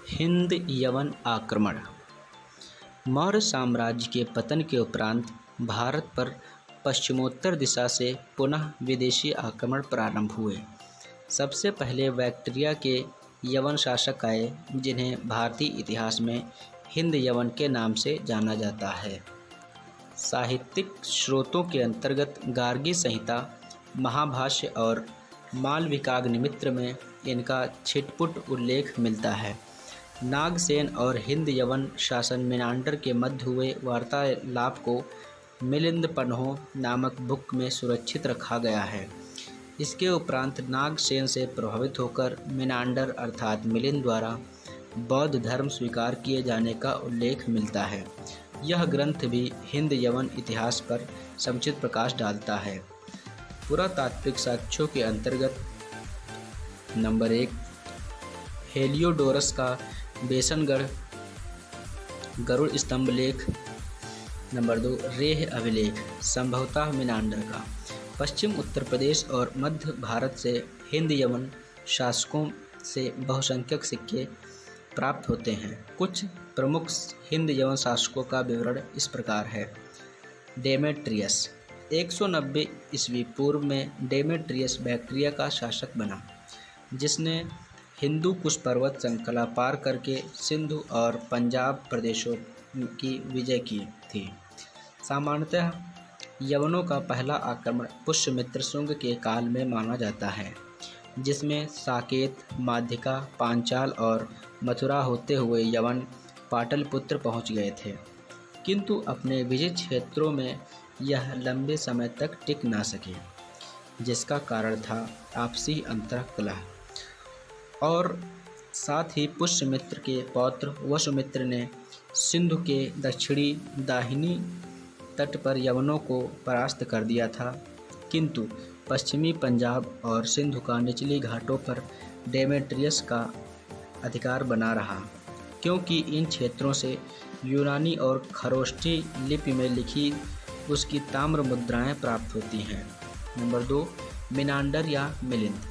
हिंद यवन आक्रमण। मौर्य साम्राज्य के पतन के उपरांत भारत पर पश्चिमोत्तर दिशा से पुनः विदेशी आक्रमण प्रारंभ हुए। सबसे पहले बैक्ट्रिया के यवन शासक आए, जिन्हें भारतीय इतिहास में हिंद यवन के नाम से जाना जाता है। साहित्यिक स्रोतों के अंतर्गत गार्गी संहिता, महाभाष्य और मालविकाग्निमित्र में इनका छिटपुट उल्लेख मिलता है। नागसेन और हिंद यवन शासन मेनांडर के मध्य हुए वार्तालाप को मिलिंद पन्हो नामक बुक में सुरक्षित रखा गया है। इसके उपरांत नागसेन से प्रभावित होकर मेनांडर अर्थात मिलिंद द्वारा बौद्ध धर्म स्वीकार किए जाने का उल्लेख मिलता है। यह ग्रंथ भी हिंद यवन इतिहास पर समुचित प्रकाश डालता है। पुरातात्विक साक्ष्यों के अंतर्गत नंबर 1 हेलियोडोरस का बेसनगढ़ गरुड़ स्तंभ लेख। नंबर 2 रेह अभिलेख, संभवतः मेनांडर का। पश्चिम उत्तर प्रदेश और मध्य भारत से हिंद यवन शासकों से बहुसंख्यक सिक्के प्राप्त होते हैं। कुछ प्रमुख हिंद यवन शासकों का विवरण इस प्रकार है। डेमेट्रियस 190 ईस्वी पूर्व में डेमेट्रियस बैक्ट्रिया का शासक बना, जिसने हिंदू कुश पर्वत श्रृंखला पार करके सिंधु और पंजाब प्रदेशों की विजय की थी। सामान्यतः यवनों का पहला आक्रमण पुष्यमित्र शुंग के काल में माना जाता है, जिसमें साकेत, माध्यिका, पांचाल और मथुरा होते हुए यवन पाटलिपुत्र पहुंच गए थे, किंतु अपने विजय क्षेत्रों में यह लंबे समय तक टिक ना सके, जिसका कारण था आपसी अंतःकलह। और साथ ही पुष्यमित्र के पौत्र वसुमित्र ने सिंधु के दक्षिणी दाहिनी तट पर यवनों को परास्त कर दिया था, किंतु पश्चिमी पंजाब और सिंधु का निचली घाटों पर डेमेट्रियस का अधिकार बना रहा, क्योंकि इन क्षेत्रों से यूनानी और खरोष्ठी लिपि में लिखी उसकी ताम्र मुद्राएं प्राप्त होती हैं। नंबर 2 मेनांडर या मिलिंद।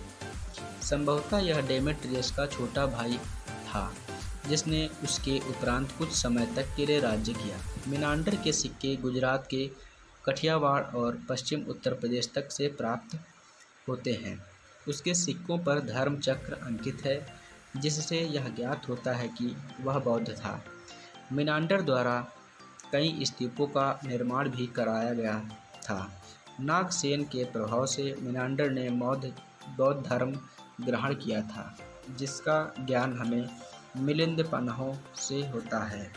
संभवतः यह डेमेट्रियस का छोटा भाई था, जिसने उसके उपरांत कुछ समय तक किले राज्य किया। मेनांडर के सिक्के गुजरात के कठियावाड़ और पश्चिम उत्तर प्रदेश तक से प्राप्त होते हैं। उसके सिक्कों पर धर्म चक्र अंकित है, जिससे यह ज्ञात होता है कि वह बौद्ध था। मेनांडर द्वारा कई स्तूपों का निर्माण भी कराया गया था। नागसेन के प्रभाव से मेनांडर ने बौद्ध धर्म ग्रहण किया था, जिसका ज्ञान हमें मिलिंद पन्हो से होता है।